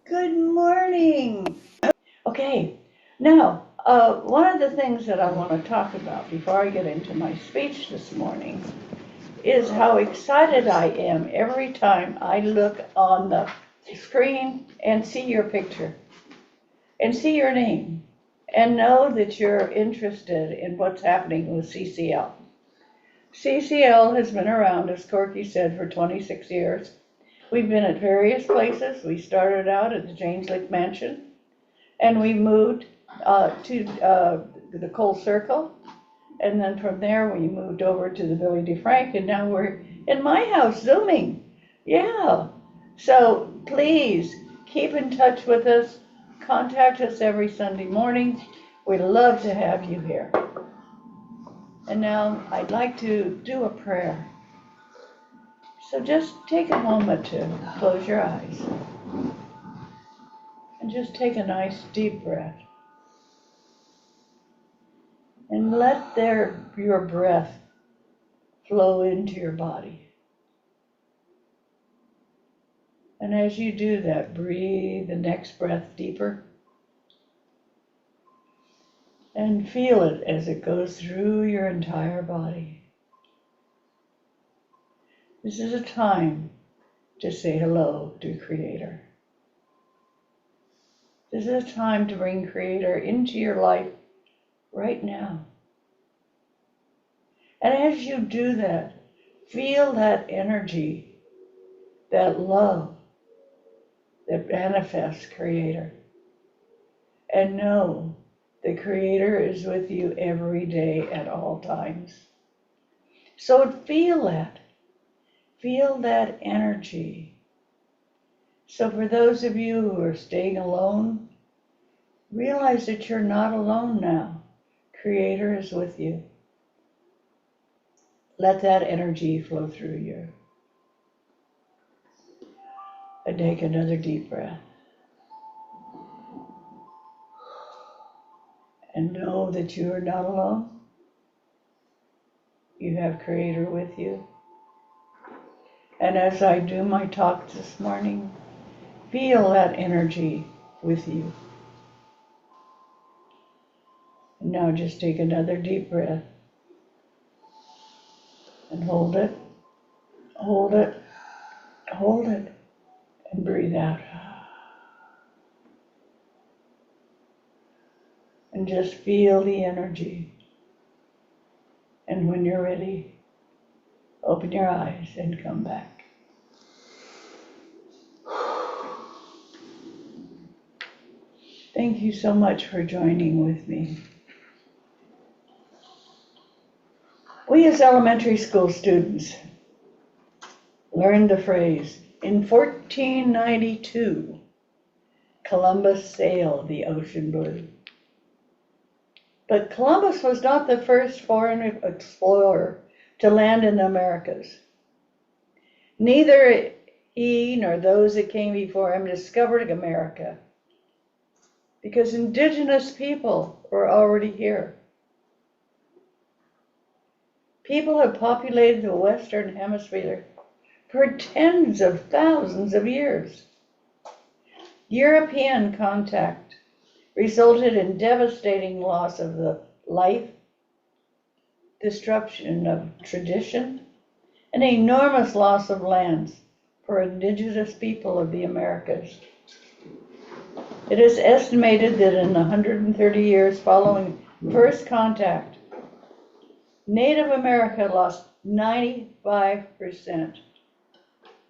Good morning. Okay, now, one of the things that I want to talk about before I get into my speech this morning is how excited I am every time I look on the screen and see your picture and see your name and know that you're interested in what's happening with CCL. CCL has been around, as Corky said, for 26 years. We've been at various places. We started out at the James Lick Mansion, and we moved to the Cole Circle, and then from there we moved over to the Billy DeFrank, and now we're in my house Zooming. Yeah. So please keep in touch with us. Contact us every Sunday morning. We'd love to have you here. And now I'd like to do a prayer. So just take a moment to close your eyes and just take a nice deep breath. And let your breath flow into your body. And as you do that, breathe the next breath deeper. And feel it as it goes through your entire body. This is a time to say hello to Creator. This is a time to bring Creator into your life right now. And as you do that, feel that energy, that love that manifests Creator. And know the Creator is with you every day at all times. So feel that. Feel that energy. So for those of you who are staying alone, realize that you're not alone now. Creator is with you. Let that energy flow through you. And take another deep breath. And know that you are not alone. You have Creator with you. And as I do my talk this morning, feel that energy with you. And now just take another deep breath. And hold it, hold it, hold it, and breathe out. And just feel the energy. And when you're ready, open your eyes and come back. Thank you so much for joining with me. We as elementary school students learned the phrase, in 1492, Columbus sailed the ocean blue. But Columbus was not the first foreign explorer to land in the Americas. Neither he nor those that came before him discovered America, because indigenous people were already here. People have populated the Western Hemisphere for tens of thousands of years. European contact resulted in devastating loss of the life, disruption of tradition, and enormous loss of lands for indigenous people of the Americas. It is estimated that in the 130 years following first contact, Native America lost 95%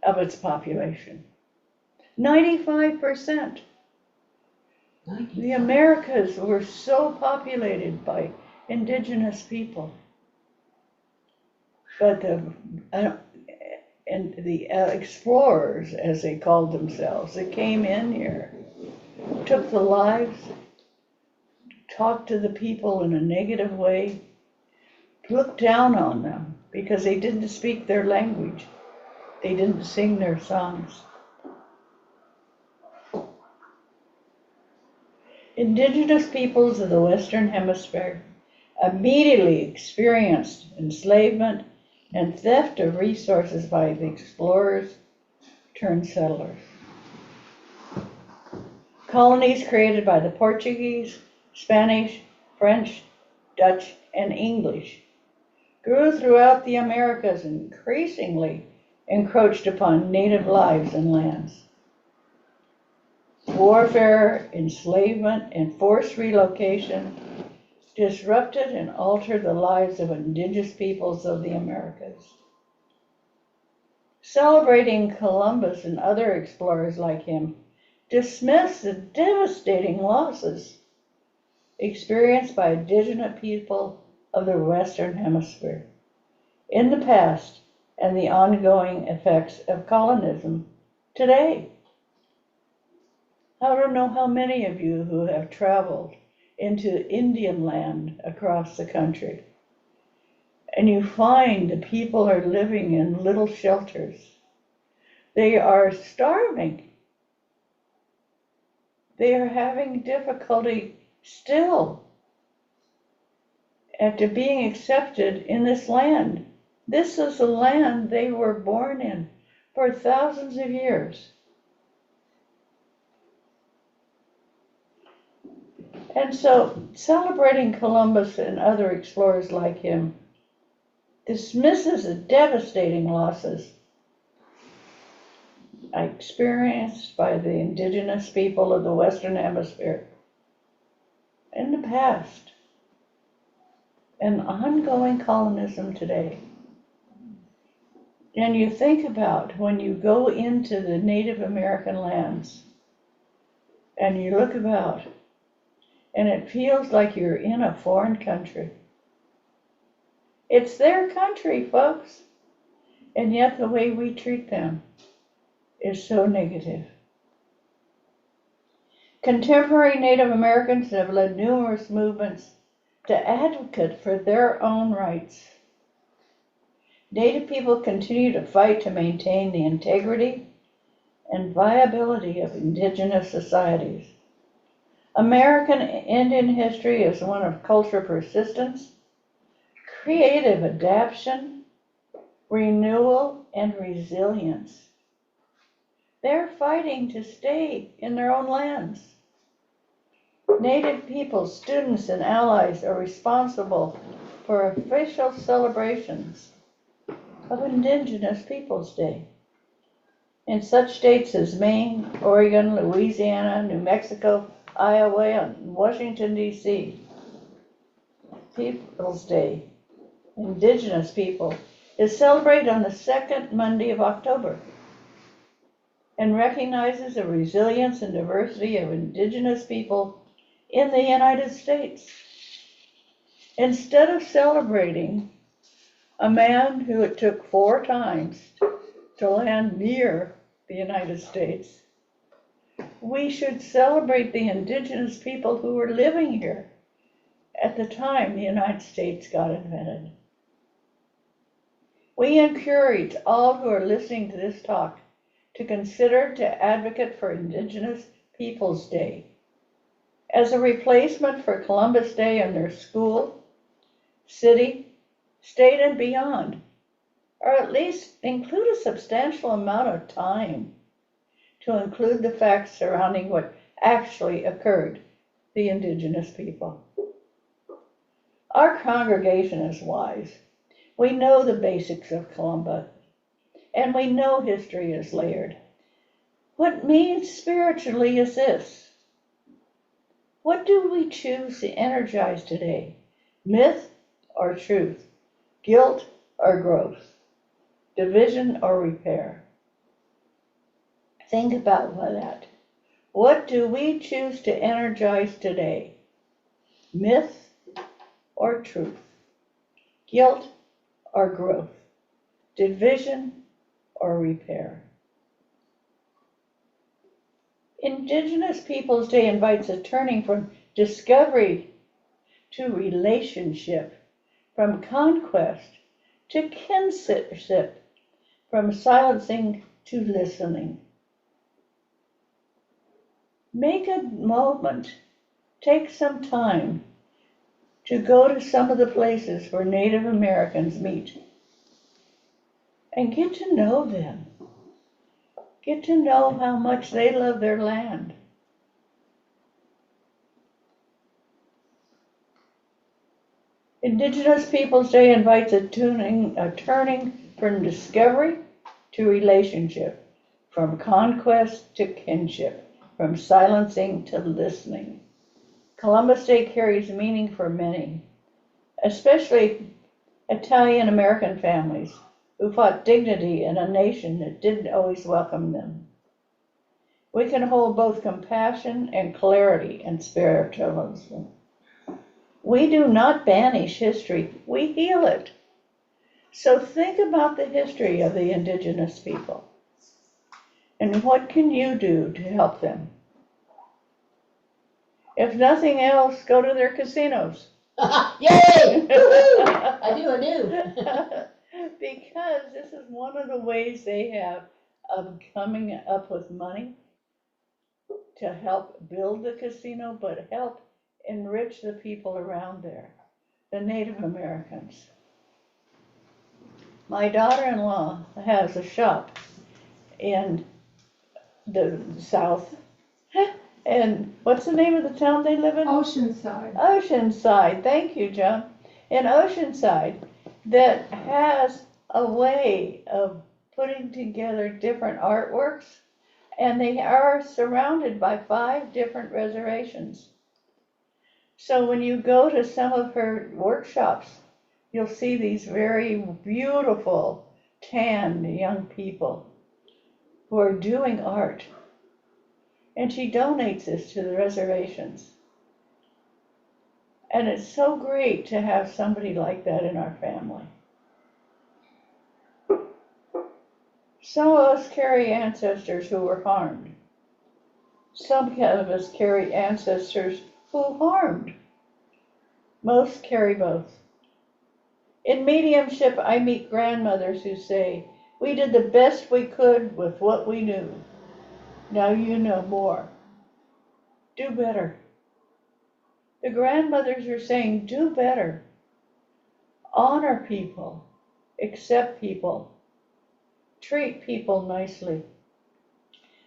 of its population. 95%. The Americas were so populated by indigenous people. But the explorers, as they called themselves, that came in here, took the lives, talked to the people in a negative way, looked down on them because they didn't speak their language. They didn't sing their songs. Indigenous peoples of the Western Hemisphere immediately experienced enslavement and theft of resources by the explorers turned settlers. Colonies created by the Portuguese, Spanish, French, Dutch, and English grew throughout the Americas and increasingly encroached upon native lives and lands. Warfare, enslavement, and forced relocation disrupted and altered the lives of indigenous peoples of the Americas. Celebrating Columbus and other explorers like him dismissed the devastating losses experienced by indigenous people of the Western Hemisphere in the past and the ongoing effects of colonialism today. I don't know how many of you who have traveled into Indian land across the country, and you find the people are living in little shelters. They are starving. They are having difficulty still after being accepted in this land. This is the land they were born in for thousands of years. And so, celebrating Columbus and other explorers like him dismisses the devastating losses experienced by the indigenous people of the Western Hemisphere in the past and ongoing colonialism today. And you think about when you go into the Native American lands and you look about, and it feels like you're in a foreign country. It's their country, folks, and yet the way we treat them is so negative. Contemporary Native Americans have led numerous movements to advocate for their own rights. Native people continue to fight to maintain the integrity and viability of indigenous societies. American Indian history is one of cultural persistence, creative adaptation, renewal, and resilience. They're fighting to stay in their own lands. Native people, students, and allies are responsible for official celebrations of Indigenous Peoples Day in such states as Maine, Oregon, Louisiana, New Mexico, Iowa, and Washington, D.C. Peoples Day, Indigenous people, is celebrated on the second Monday of October and recognizes the resilience and diversity of Indigenous people in the United States. Instead of celebrating a man who it took 4 times to land near the United States, we should celebrate the indigenous people who were living here at the time the United States got invented. We encourage all who are listening to this talk to consider to advocate for Indigenous Peoples Day as a replacement for Columbus Day in their school, city, state, and beyond, or at least include a substantial amount of time to include the facts surrounding what actually occurred, the indigenous people. Our congregation is wise. We know the basics of Columbus, and we know history is layered. What means spiritually is this: what do we choose to energize today? Myth or truth? Guilt or growth? Division or repair? Think about that. What do we choose to energize today? Myth or truth? Guilt or growth? Division or repair? Indigenous Peoples Day invites a turning from discovery to relationship, from conquest to kinship, from silencing to listening. Make a moment, take some time to go to some of the places where Native Americans meet and get to know them. Get to know how much they love their land. Indigenous Peoples Day invites a turning from discovery to relationship, from conquest to kinship, from silencing to listening. Columbus Day carries meaning for many, especially Italian American families who fought dignity in a nation that didn't always welcome them. We can hold both compassion and clarity in spiritualism. We do not banish history, we heal it. So think about the history of the indigenous people and what can you do to help them? If nothing else, go to their casinos. Yay! I do. Because this is one of the ways they have of coming up with money to help build the casino, but help enrich the people around there, the Native Americans. My daughter-in-law has a shop in the South. And what's the name of the town they live in? Oceanside. Oceanside. Thank you, John. In Oceanside, that has a way of putting together different artworks, and they are surrounded by 5 different reservations. So when you go to some of her workshops, you'll see these very beautiful, tanned young people who are doing art. And she donates this to the reservations. And it's so great to have somebody like that in our family. Some of us carry ancestors who were harmed. Some of us carry ancestors who harmed. Most carry both. In mediumship, I meet grandmothers who say, "We did the best we could with what we knew. Now you know more. Do better." The grandmothers are saying, do better. Honor people. Accept people. Treat people nicely.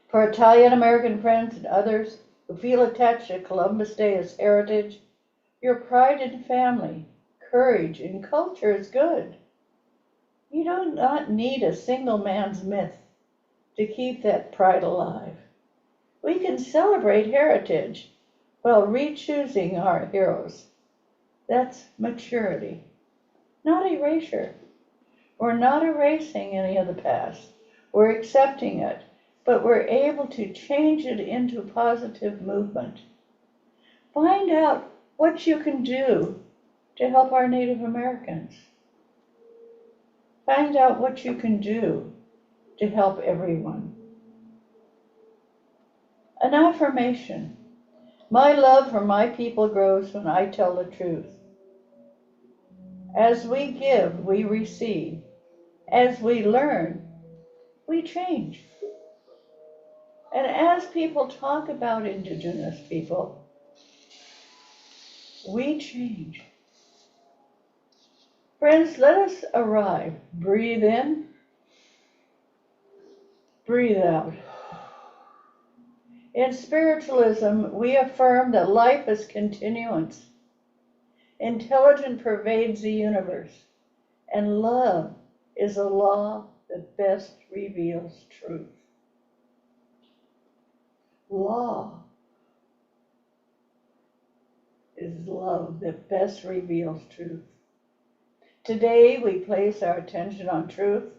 For Italian American friends and others who feel attached to Columbus Day as heritage, your pride in family, courage, and culture is good. You do not need a single man's myth to keep that pride alive. We can celebrate heritage while re-choosing our heroes. That's maturity, not erasure. We're not erasing any of the past. We're accepting it, but we're able to change it into positive movement. Find out what you can do to help our Native Americans. Find out what you can do to help everyone. An affirmation. My love for my people grows when I tell the truth. As we give, we receive. As we learn, we change. And as people talk about Indigenous people, we change. Friends, let us arrive. Breathe in, breathe out. In spiritualism, we affirm that life is continuance. Intelligence pervades the universe, and love is a law that best reveals truth. Law is love that best reveals truth. Today, we place our attention on truth,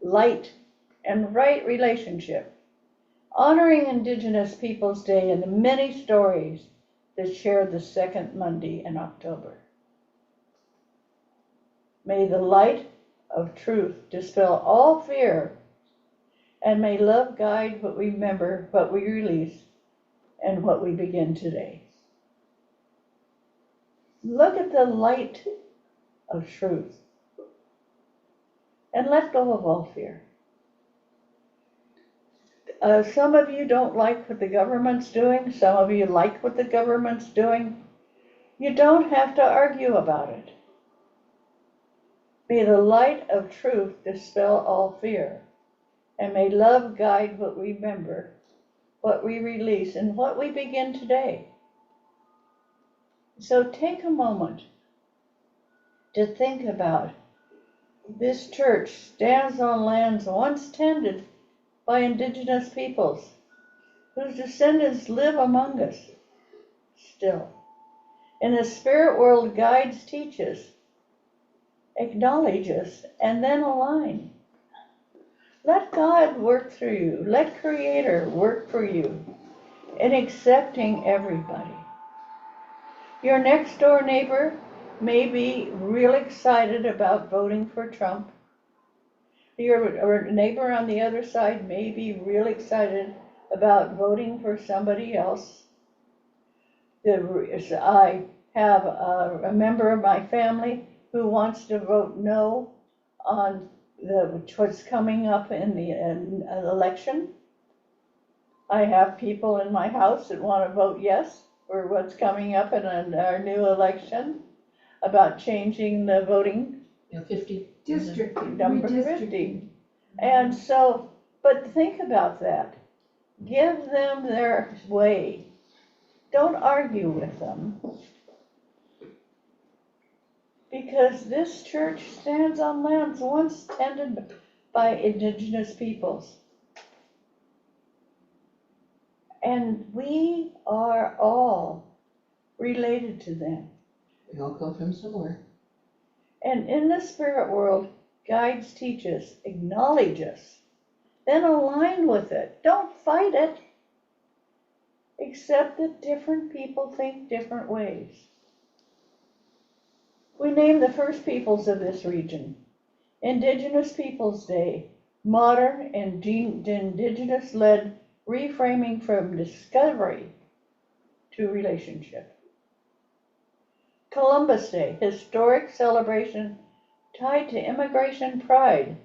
light, and right relationship, honoring Indigenous Peoples Day and the many stories that share the second Monday in October. May the light of truth dispel all fear, and may love guide what we remember, what we release, and what we begin today. Look at the light of truth and let go of all fear. Some of you don't like what the government's doing. Some of you like what the government's doing. You don't have to argue about it. May the light of truth dispel all fear, and may love guide what we remember, what we release, and what we begin today. So take a moment to think about. This church stands on lands once tended by indigenous peoples, whose descendants live among us still. And the spirit world guides, teaches, acknowledges, and then align. Let God work through you. Let Creator work for you in accepting everybody. Your next door neighbor may be real excited about voting for Trump. Your neighbor on the other side may be real excited about voting for somebody else. I have a member of my family who wants to vote no on what's coming up in the election. I have people in my house that want to vote yes for what's coming up in our new election about changing the voting 50. number 50. And so, but think about that. Give them their way. Don't argue with them. Because this church stands on lands once tended by indigenous peoples. And we are all related to them. We all come from somewhere. And in the spirit world, guides, teaches, acknowledge us, then align with it. Don't fight it. Accept that different people think different ways. We name the first peoples of this region Indigenous Peoples Day, modern and indigenous-led reframing from discovery to relationship. Columbus Day, historic celebration tied to immigration pride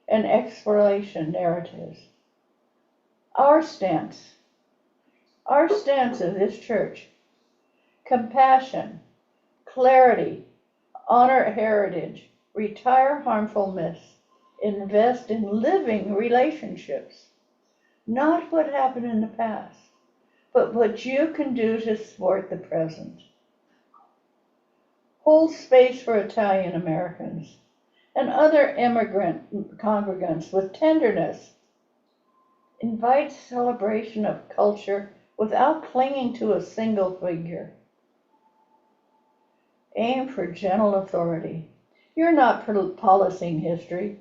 and exploration narratives. Our stance of this church, compassion, clarity, honor heritage, retire harmful myths, invest in living relationships, not what happened in the past, but what you can do to support the present. Hold space for Italian Americans and other immigrant congregants with tenderness. Invite celebration of culture without clinging to a single figure. Aim for gentle authority. You're not policing history.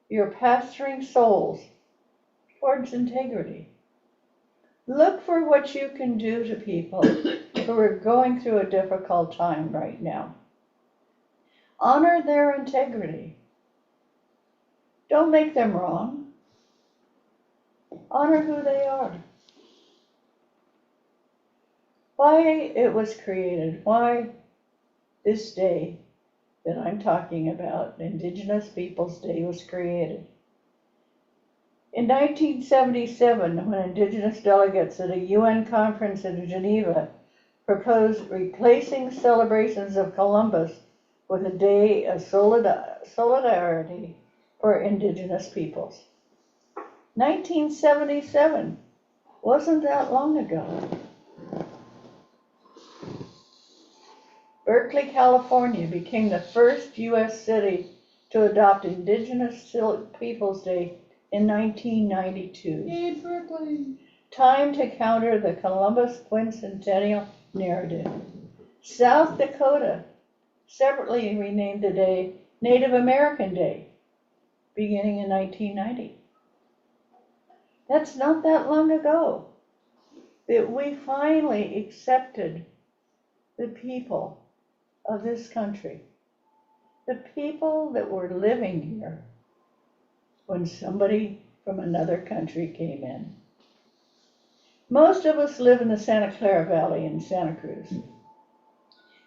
You're pastoring souls towards integrity. Look for what you can do to people who are going through a difficult time right now. Honor their integrity. Don't make them wrong. Honor who they are. Why it was created, why this day that I'm talking about, Indigenous Peoples Day, was created. In 1977, when Indigenous delegates at a UN conference in Geneva proposed replacing celebrations of Columbus with a day of solidarity for Indigenous peoples. 1977 wasn't that long ago. Berkeley, California became the first U.S. city to adopt Indigenous Peoples Day in 1992. Yay, Berkeley! Time to counter the Columbus quincentennial narrative. South Dakota separately renamed the day Native American Day, beginning in 1990. That's not that long ago that we finally accepted the people of this country, the people that were living here when somebody from another country came in. Most of us live in the Santa Clara Valley in Santa Cruz.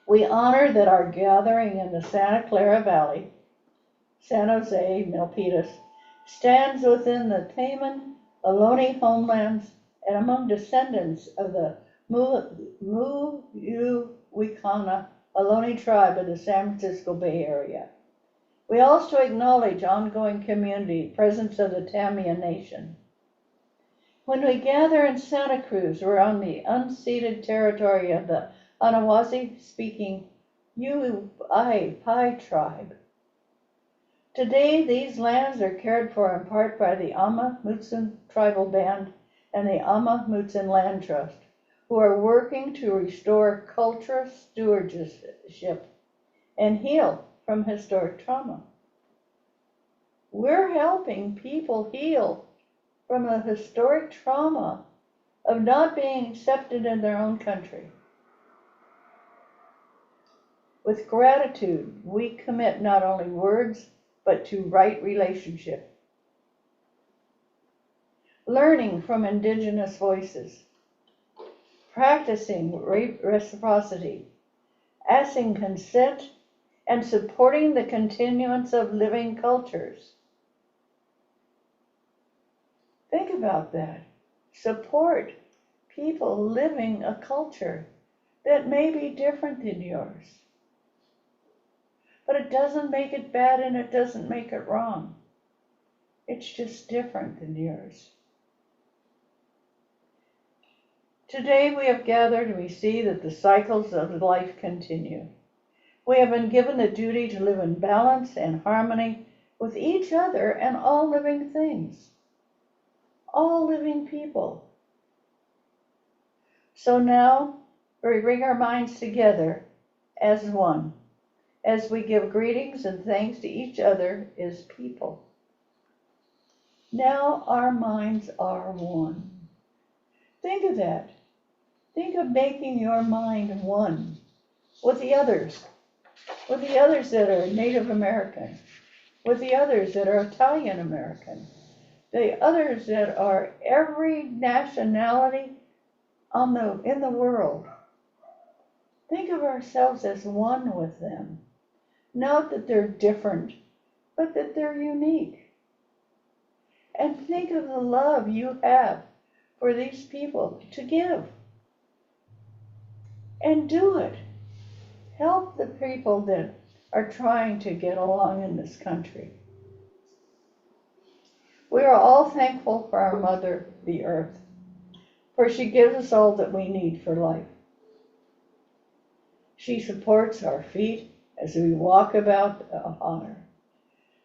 We honor that our gathering in the Santa Clara Valley, San Jose, Milpitas, stands within the Taman Ohlone homelands and among descendants of the Mu-U-Wikana Ohlone tribe of the San Francisco Bay Area. We also acknowledge ongoing community presence of the Tamiya Nation. When we gather in Santa Cruz, we're on the unceded territory of the Anasazi-speaking Pai tribe. Today, these lands are cared for in part by the Ama Mutsun Tribal Band and the Ama Mutsun Land Trust, who are working to restore cultural stewardship and heal from historic trauma. We're helping people heal from the historic trauma of not being accepted in their own country. With gratitude, we commit not only words, but to right relationship. Learning from Indigenous voices, practicing reciprocity, asking consent, and supporting the continuance of living cultures. Think about that. Support people living a culture that may be different than yours. But it doesn't make it bad and it doesn't make it wrong. It's just different than yours. Today we have gathered and we see that the cycles of life continue. We have been given the duty to live in balance and harmony with each other and all living things, all living people. So now we bring our minds together as one, as we give greetings and thanks to each other as people. Now our minds are one. Think of that. Think of making your mind one with the others that are Native American, with the others that are Italian American, the others that are every nationality in the world. Think of ourselves as one with them. Not that they're different, but that they're unique. And think of the love you have for these people to give. And do it. Help the people that are trying to get along in this country. We are all thankful for our mother, the earth, for she gives us all that we need for life. She supports our feet as we walk about on her.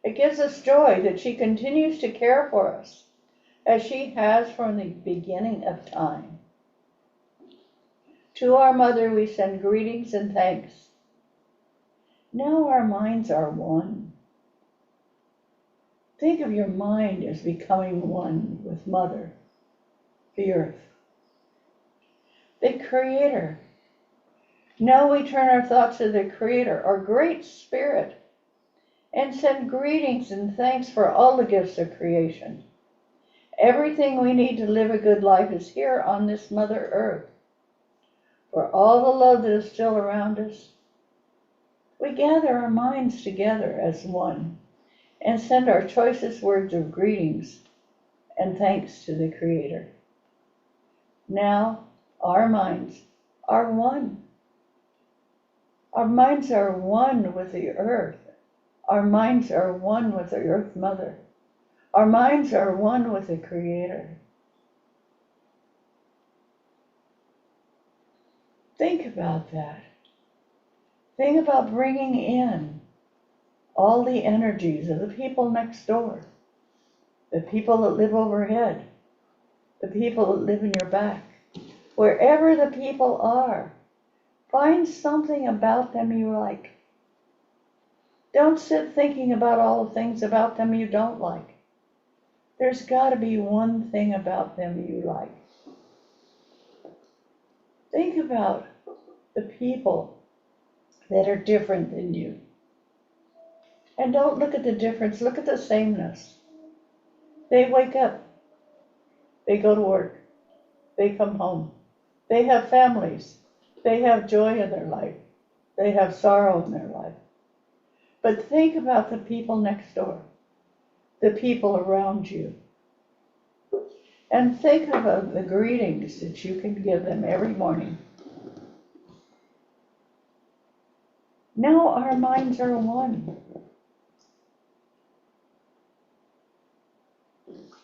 It gives us joy that she continues to care for us, as she has from the beginning of time. To our mother we send greetings and thanks. Now our minds are one. Think of your mind as becoming one with Mother, the earth, the Creator. Now we turn our thoughts to the Creator, our Great Spirit, and send greetings and thanks for all the gifts of creation. Everything we need to live a good life is here on this Mother Earth. For all the love that is still around us, we gather our minds together as one and send our choicest words of greetings and thanks to the Creator. Now our minds are one. Our minds are one with the earth. Our minds are one with the Earth Mother. Our minds are one with the Creator. Think about that. Think about bringing in all the energies of the people next door, the people that live overhead, the people that live in your back. Wherever the people are, find something about them you like. Don't sit thinking about all the things about them you don't like. There's got to be one thing about them you like. Think about the people that are different than you. And don't look at the difference, look at the sameness. They wake up, they go to work, they come home, they have families, they have joy in their life, they have sorrow in their life. But think about the people next door, the people around you. And think of the greetings that you can give them every morning. Now our minds are one.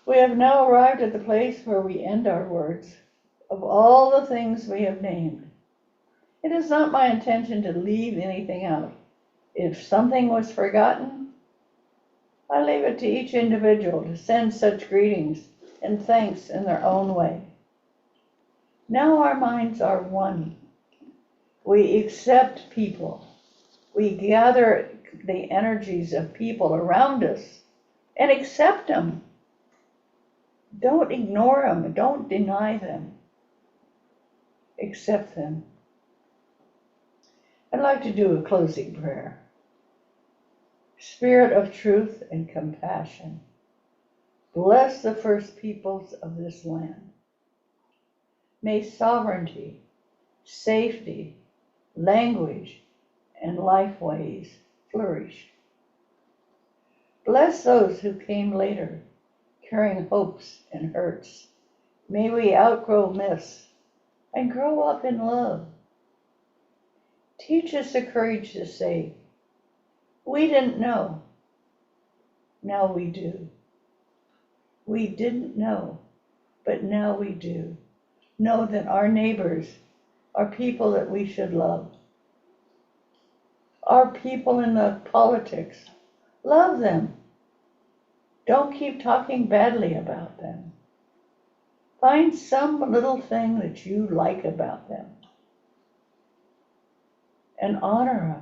We have now arrived at the place where we end our words of all the things we have named. It is not my intention to leave anything out. If something was forgotten, I leave it to each individual to send such greetings and thanks in their own way. Now our minds are one. We accept people. We gather the energies of people around us and accept them. Don't ignore them. Don't deny them. Accept them. I'd like to do a closing prayer. Spirit of truth and compassion, bless the first peoples of this land. May sovereignty, safety, language, and life ways flourish. Bless those who came later, carrying hopes and hurts. May we outgrow myths and grow up in love. Teach us the courage to say, we didn't know, now we do. We didn't know, but now we do. Know that our neighbors are people that we should love. Our people in the politics, love them. Don't keep talking badly about them. Find some little thing that you like about them and honor them.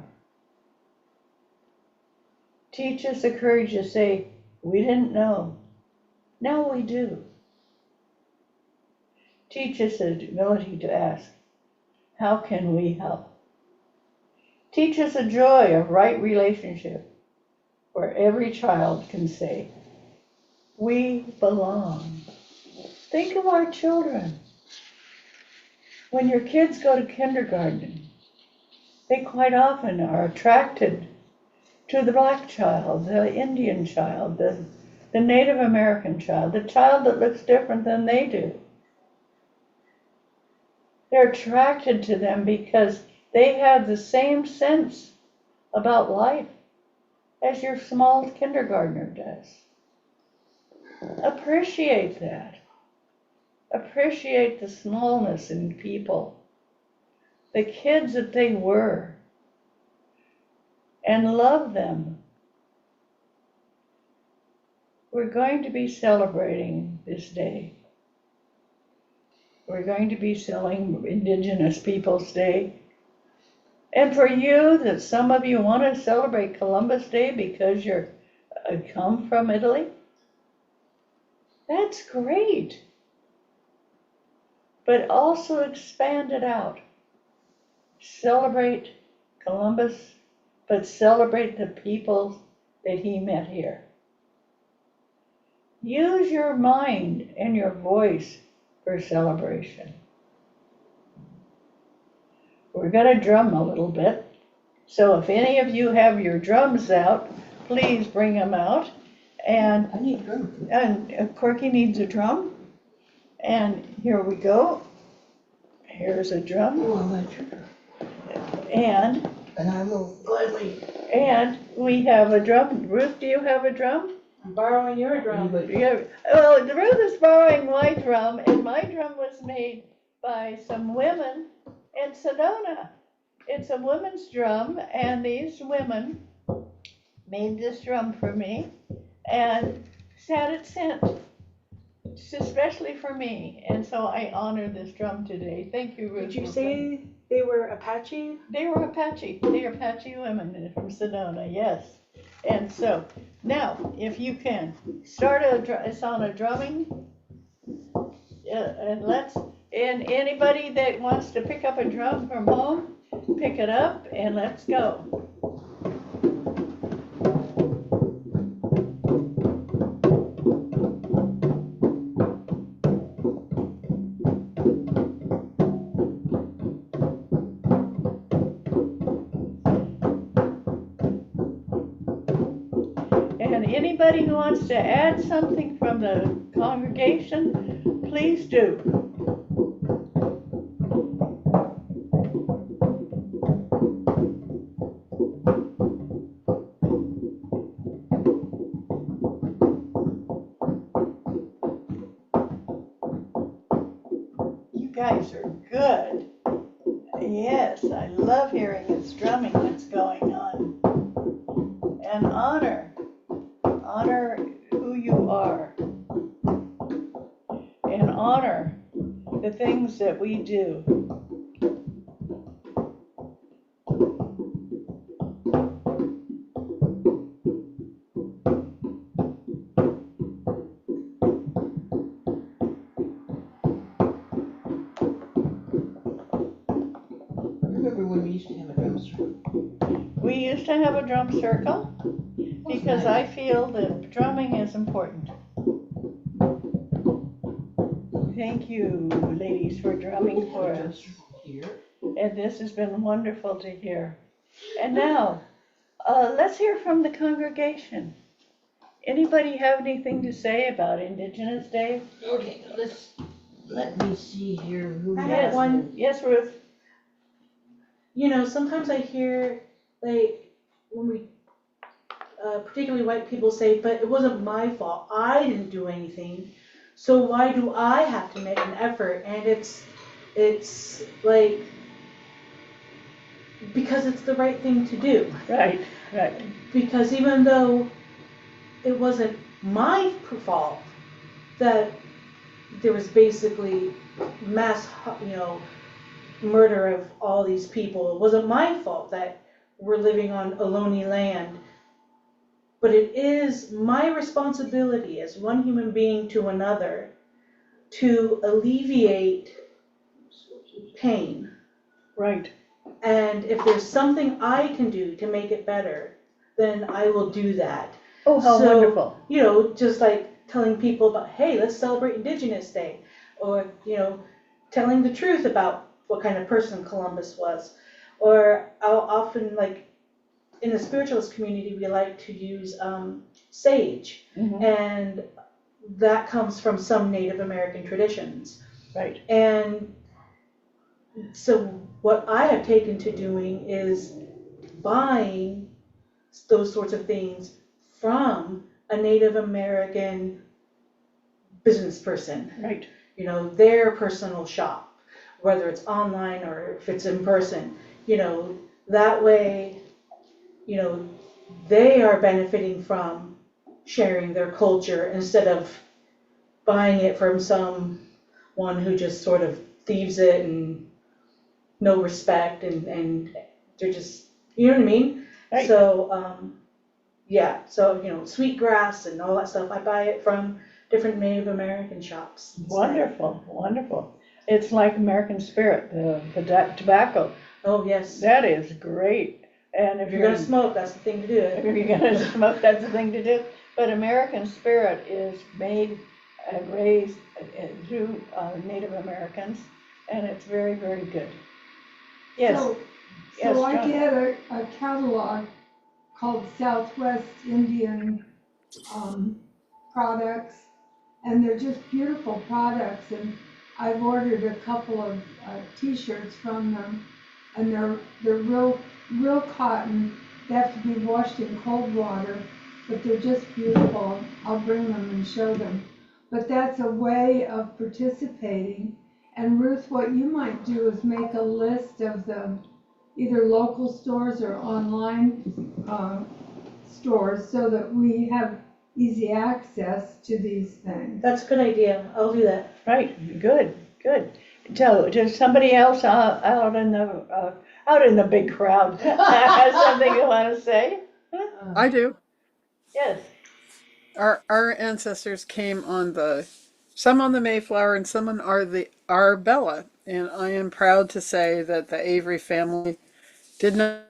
Teach us the courage to say, we didn't know, now we do. Teach us the humility to ask, how can we help? Teach us the joy of right relationship, where every child can say, we belong. Think of our children. When your kids go to kindergarten, they quite often are attracted to the black child, the Indian child, the Native American child, the child that looks different than they do. They're attracted to them because they have the same sense about life as your small kindergartner does. Appreciate that. Appreciate the smallness in people, the kids that they were, and love them. We're going to be celebrating this day. We're going to be celebrating Indigenous Peoples Day. And for you, that some of you want to celebrate Columbus Day because you're come from Italy, that's great. But also expand it out. Celebrate Columbus, but celebrate the people that he met here. Use your mind and your voice for celebration. We're going to drum a little bit. So if any of you have your drums out, please bring them out. And I need a drum. And Corky needs a drum. And here we go. Here's a drum. Oh, that's And I will gladly. and we have a drum. Ruth, do you have a drum? I'm borrowing your drum. Well, Ruth is borrowing my drum, and my drum was made by some women in Sedona. It's a women's drum, and these women made this drum for me and had it sent especially for me, and so I honor this drum today. Thank you, Ruth. Did you say they were Apache? They were Apache. They are Apache women from Sedona, yes. And so now, if you can start it's on a drumming, and anybody that wants to pick up a drum from home, pick it up and let's go. And anybody who wants to add something from the congregation, please do. You guys are good. Yes, I love hearing this drumming that's going on. And honor who you are, and honor the things that we do. Remember when we used to have a drum circle? We used to have a drum circle because I feel that drumming is important. Thank you, ladies, for drumming for us. Here. And this has been wonderful to hear. And now, let's hear from the congregation. Anybody have anything to say about Indigenous Day? Okay, let me see here who. I Yes. have one. Yes, Ruth? You know, sometimes I hear, like, when we, particularly white people say, but it wasn't my fault. I didn't do anything. So why do I have to make an effort? And it's like, because it's the right thing to do. Right, right. Because even though it wasn't my fault that there was basically mass, murder of all these people. It wasn't my fault that we're living on Ohlone land. But it is my responsibility as one human being to another to alleviate pain. Right. And if there's something I can do to make it better, then I will do that. Oh, how So, wonderful. Just like telling people about, hey, let's celebrate Indigenous Day. Or, telling the truth about what kind of person Columbus was. Or I'll often, like, in the spiritualist community, we like to use sage. Mhm. And that comes from some Native American traditions. Right. And so what I have taken to doing is buying those sorts of things from a Native American business person. Right. Their personal shop, whether it's online or if it's in person. That way, they are benefiting from sharing their culture instead of buying it from someone who just sort of thieves it and no respect and they're just, you know what I mean? Right. So, sweetgrass and all that stuff, I buy it from different Native American shops. Wonderful, wonderful. It's like American Spirit, the tobacco. Oh, yes. That is great. And If you're gonna smoke, that's the thing to do. if you're gonna smoke, that's the thing to do. But American Spirit is made and raised through Native Americans, and it's very, very good. Yes. Yes, So I John. get a catalog called Southwest Indian products, and they're just beautiful products. And I've ordered a couple of T-shirts from them, and they're real cotton. They have to be washed in cold water, but they're just beautiful. I'll bring them and show them. But that's a way of participating. And Ruth, what you might do is make a list of the either local stores or online stores so that we have easy access to these things. That's a good idea. I'll do that. Right. Good. Good. So, does somebody else out in the big crowd have something you want to say? I do. Yes. Our ancestors came on some on the Mayflower and some on the Arbella, and I am proud to say that the Avery family did not.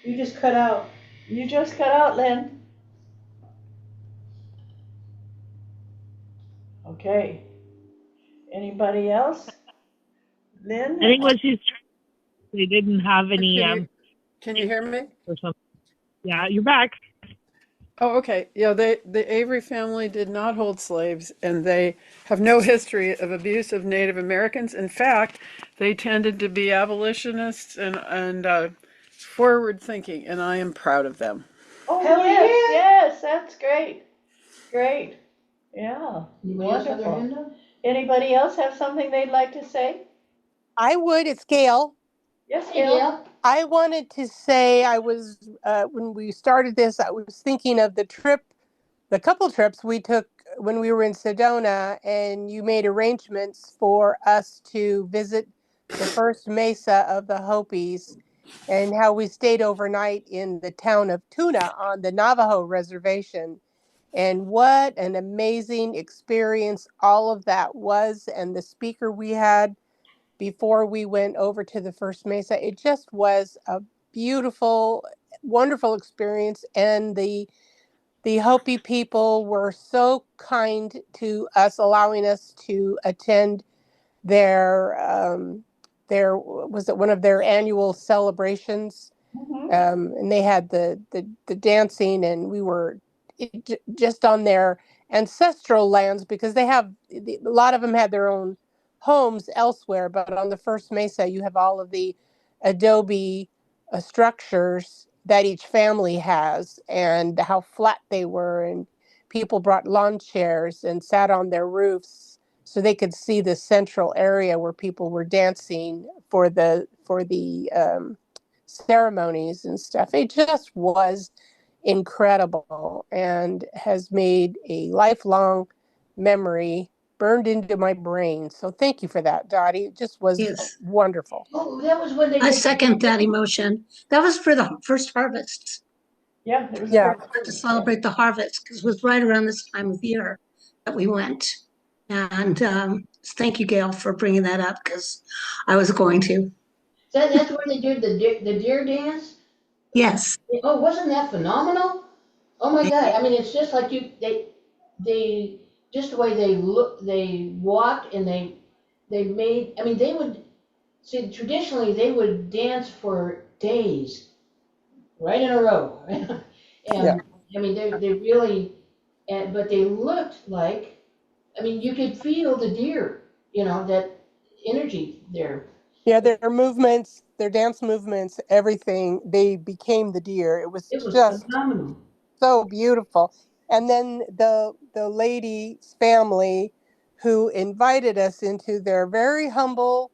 You just cut out. You just cut out, Lynn. Okay. Anybody else? Lynn? I think what she's trying, they didn't have any Can you hear me? or something. Yeah, you're back. Oh, okay. Yeah, the Avery family did not hold slaves, and they have no history of abuse of Native Americans. In fact, they tended to be abolitionists and forward thinking, and I am proud of them. Oh, Hell yes, yeah. yes, that's great. Great. Yeah. Anybody else have their Wonderful. hand up? Anybody else have something they'd like to say? I would. It's Gail. Yes, Hey, Gail? Gail. I wanted to say I was, when we started this, I was thinking of the couple trips we took when we were in Sedona, and you made arrangements for us to visit the first mesa of the Hopis, and how we stayed overnight in the town of Tuna on the Navajo reservation. And what an amazing experience all of that was. And the speaker we had before we went over to the first mesa, it just was a beautiful, wonderful experience. And the Hopi people were so kind to us, allowing us to attend their was it one of their annual celebrations, Mhm. and they had the dancing, and we were just on their ancestral lands, because they have a lot of them had their own homes elsewhere, but on the first mesa you have all of the adobe structures that each family has, and how flat they were, and people brought lawn chairs and sat on their roofs so they could see the central area where people were dancing for the ceremonies and stuff. It just was incredible and has made a lifelong memory burned into my brain. So thank you for that, Dottie. It just was Yes, wonderful. Oh, that was when they I did. second that emotion. That was for the first harvest, Yeah, it was Yeah. for, to celebrate the harvest, because it was right around this time of year that we went. And thank you, Gail, for bringing that up, because I was going to. That's where they did the deer dance. Yes. Oh, wasn't that phenomenal? Oh my God! I mean, it's just like they just the way they look, they walked, and they made. I mean, they would see traditionally they would dance for days, right in a row, Yeah. and I mean they really, and but they looked like. I mean, you could feel the deer. That energy there. Yeah, their movements, their dance movements, everything, they became the deer. It was It was just phenomenal. so beautiful. And then the lady's family who invited us into their very humble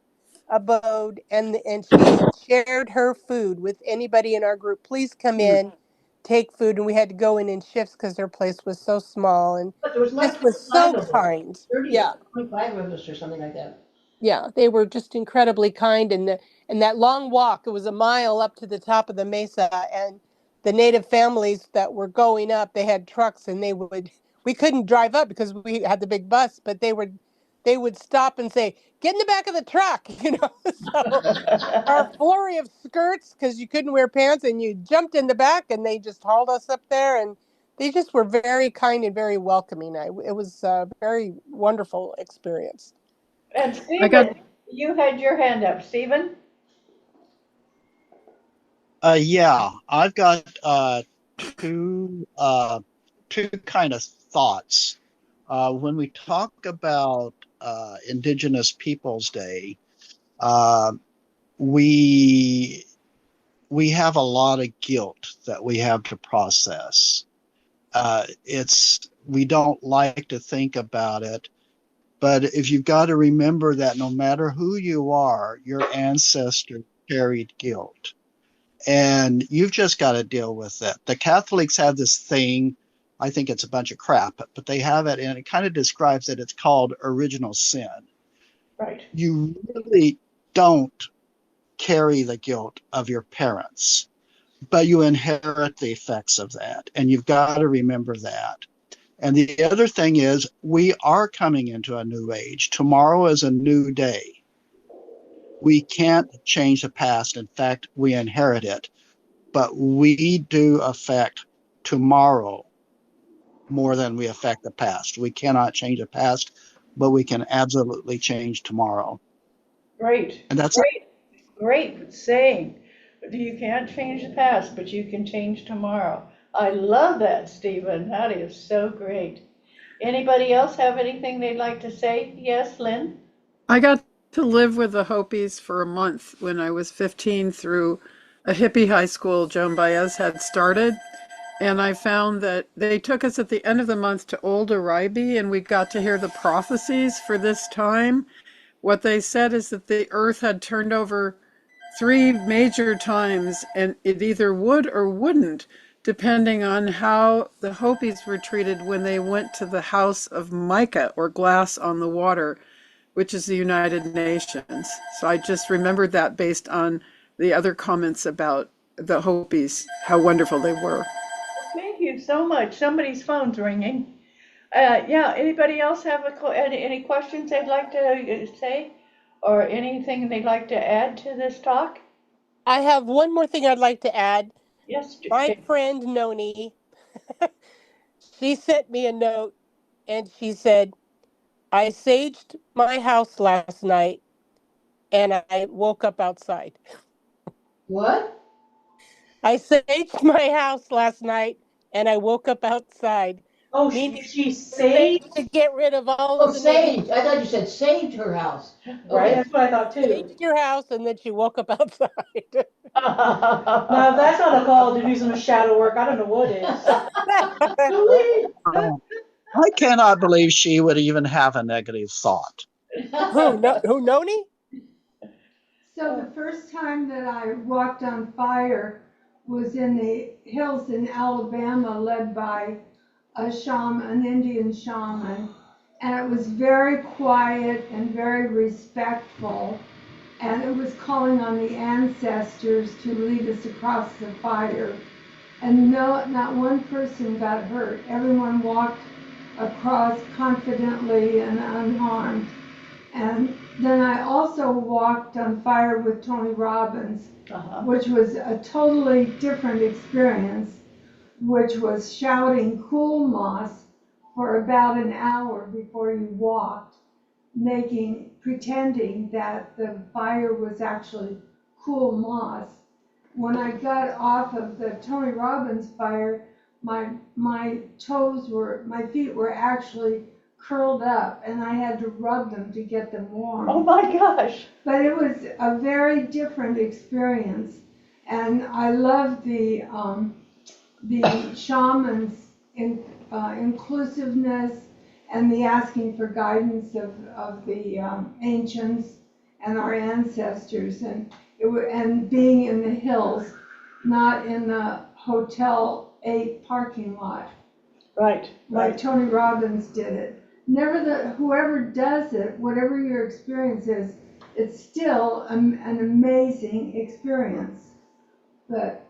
abode, and she shared her food with anybody in our group. Please come in, take food, and we had to go in shifts because their place was so small, and But there was like just was 25 so of us, kind. 30 of Yeah. us, 25 of us or something like that. Yeah, they were just incredibly kind, and that long walk, it was a mile up to the top of the mesa, and the native families that were going up, they had trucks, and we couldn't drive up because we had the big bus, but they would stop and say, "Get in the back of the truck," So our flurry of skirts, because you couldn't wear pants, and you jumped in the back, and they just hauled us up there, and they just were very kind and very welcoming. It was a very wonderful experience. and I got Stephen, you had your hand up. Stephen? Yeah, I've got two two kind of thoughts. When we talk about Indigenous Peoples Day, uh, we we have a lot of guilt that we have to process. It's we don't like to think about it, but if you've got to remember that no matter who you are, your ancestors carried guilt. And you've just got to deal with it. The Catholics have this thing, I think it's a bunch of crap, but they have it, and it kind of describes it. It's called original sin. Right. You really don't carry the guilt of your parents, but you inherit the effects of that, and you've got to remember that. And the other thing is, we are coming into a new age. Tomorrow is a new day. We can't change the past. In fact, we inherit it, but we do affect tomorrow more than we affect the past. We cannot change the past, but we can absolutely change tomorrow. Great. And that's Great. Great saying. You can't change the past, but you can change tomorrow. I love that, Stephen. That is so great. Anybody else have anything they'd like to say? Yes, Lynn? I got to live with the Hopis for a month when I was 15 through a hippie high school Joan Baez had started. And I found that they took us at the end of the month to Old Aribe, and we got to hear the prophecies for this time. what they said is that the earth had turned over 3 major times, and it either would or wouldn't, depending on how the Hopis were treated when they went to the house of mica, or glass on the water, which is the United Nations. So I just remembered that based on the other comments about the Hopis, how wonderful they were. Thank you so much. Somebody's phone's ringing. Yeah, anybody else have any questions they'd like to say? Or anything they'd like to add to this talk? I have one more thing I'd like to add. Yes, My friend Noni, she sent me a note and she said, I saged my house last night and I woke up outside. What? I saged my house last night and I woke up outside. Oh, Meaning she sage saved, to get rid of all Oh, of the negative. saved. I thought you said saved her house. right? Okay. That's what I thought too. Saged your house and then she woke up outside. Now, if that's not a call to do some shadow work, I don't know what is. I cannot believe she would even have a negative thought. Who? No, who? Noni? So the first time that I walked on fire was in the hills in Alabama, led by a shaman, an Indian shaman, and it was very quiet and very respectful, and it was calling on the ancestors to lead us across the fire. And no, not one person got hurt. Everyone walked across confidently and unharmed. And then I also walked on fire with Tony Robbins, which was a totally different experience, which was shouting cool moss for about an hour before you walked, pretending that the fire was actually cool moss. When I got off of the Tony Robbins fire, my feet were actually curled up and I had to rub them to get them warm. Oh my gosh. But it was a very different experience, and I love the shamans' inclusiveness and the asking for guidance of the ancients and our ancestors, and being in the hills, not in the Hotel 8 parking lot. Right. Like Tony Robbins did it. Whoever does it, whatever your experience is, it's still an amazing experience. But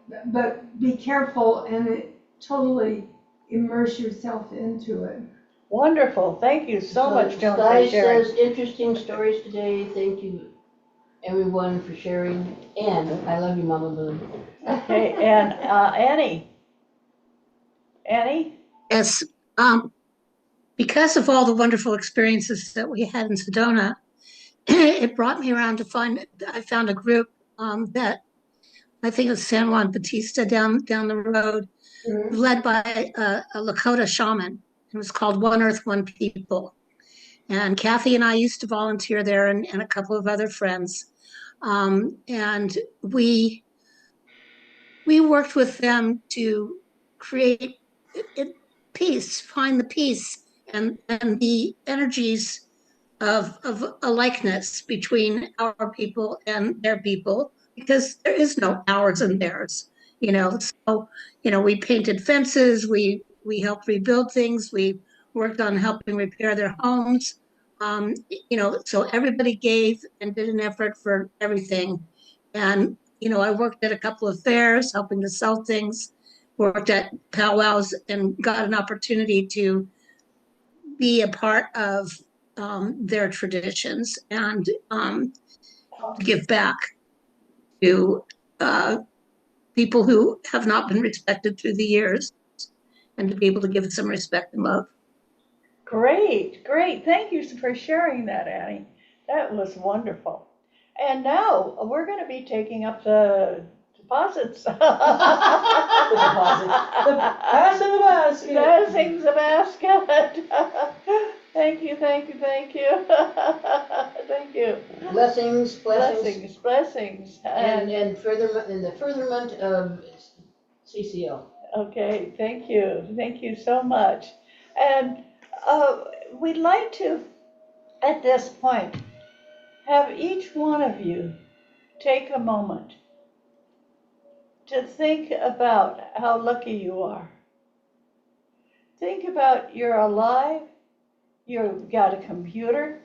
be careful and totally immerse yourself into it. Wonderful. Thank you so much, Joan, for Sky sharing. says interesting stories today. Thank you, everyone, for sharing. And I love you, Mama Boon. Okay, and Annie. Annie? Yes, because of all the wonderful experiences that we had in Sedona, it brought me around I found a group that I think it was San Juan Batista down the road, led by a Lakota shaman. It was called One Earth, One People. And Kathy and I used to volunteer there, and a couple of other friends. And we worked with them to create peace, find the peace and the energies of a likeness between our people and their people, because there is no ours and theirs, So, we painted fences, we helped rebuild things, we worked on helping repair their homes. So everybody gave and did an effort for everything. And, I worked at a couple of fairs, helping to sell things, worked at powwows, and got an opportunity to be a part of their traditions and give back to people who have not been respected through the years, and to be able to give some respect and love. Great, great. Thank you for sharing that, Annie. That was wonderful. And now we're going to be taking up the deposits. The passing the basket. Passing the basket. Thank you, thank you, thank you. Thank you. Blessings. Blessings. And in the furtherment of CCL. Okay, thank you. Thank you so much. And we'd like to, at this point, have each one of you take a moment to think about how lucky you are. Think about you're alive, you've got a computer,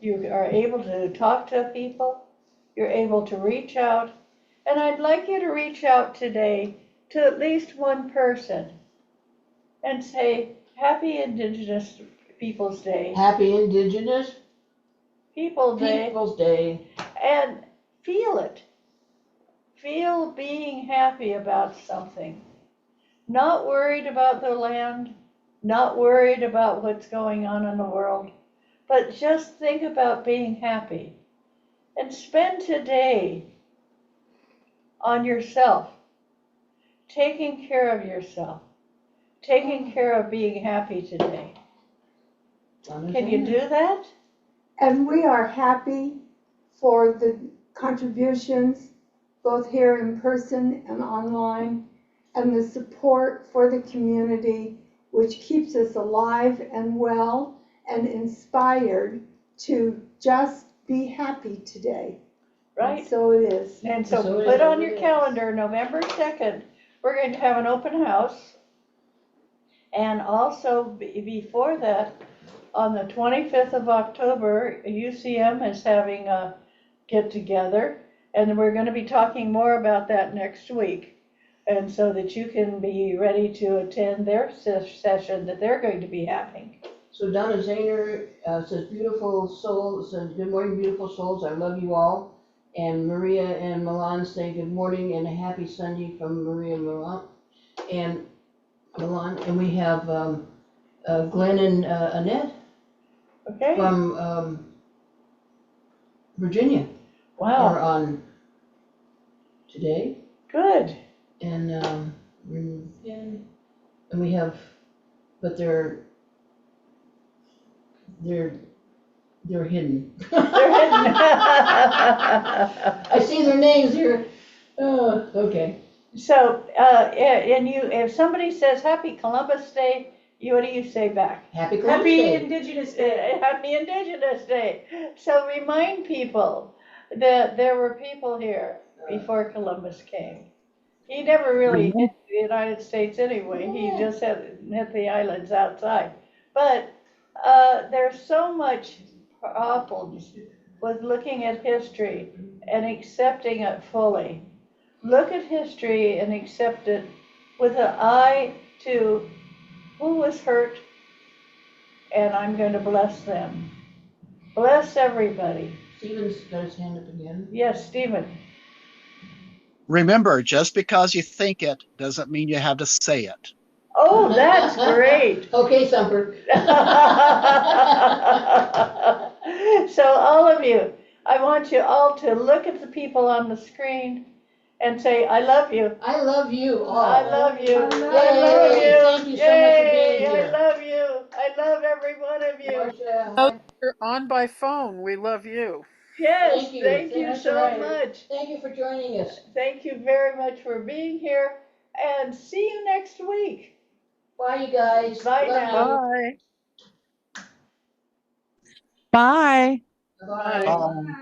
you are able to talk to people, you're able to reach out, and I'd like you to reach out today to at least one person and say, Happy Indigenous Peoples Day. Happy Indigenous Peoples Day. And feel it. Feel being happy about something. Not worried about the land, not worried about what's going on in the world, but just think about being happy. And spend today on yourself, taking care of yourself, taking care of being happy today. Can you do that? And we are happy for the contributions, both here in person and online, and the support for the community, which keeps us alive and well and inspired to just be happy today. Right. And so it is. And so put on your calendar, November 2nd, we're going to have an open house. And also before that, on the 25th of October, UCM is having a get together, and we're going to be talking more about that next week. And so that you can be ready to attend their session that they're going to be having. So Donna Zahner says, beautiful souls, says, good morning, beautiful souls, I love you all. And Maria and Milan say good morning and a happy Sunday from Maria and Milan. And we have Glenn and Annette from Virginia. Wow. Are on today. Good. And we have, but they're hidden. They're hidden. I see their names here. Oh, okay. So, and if somebody says Happy Columbus Day, what do you say back? Happy Columbus Day. Indigenous Day. Happy Indigenous Day. So remind people that there were people here before Columbus came. He never really hit the United States anyway. He just hit the islands outside. But there's so much problems with looking at history and accepting it fully. Look at history and accept it with an eye to who was hurt, and I'm going to bless them. Bless everybody. Stephen's got his hand up again. Yes, Stephen. Remember, just because you think it doesn't mean you have to say it. Oh, that's great. Okay, Thumper. So all of you, I want you all to look at the people on the screen and say, I love you. I love you all. I love you. I love you. Thank you so much for being here. I love you. I love every one of you. You're on by phone. We love you. Yes, Thank you so much. Thank you for joining us. Thank you very much for being here, and see you next week. Bye, you guys. Bye now. Bye. Bye. Bye. Bye.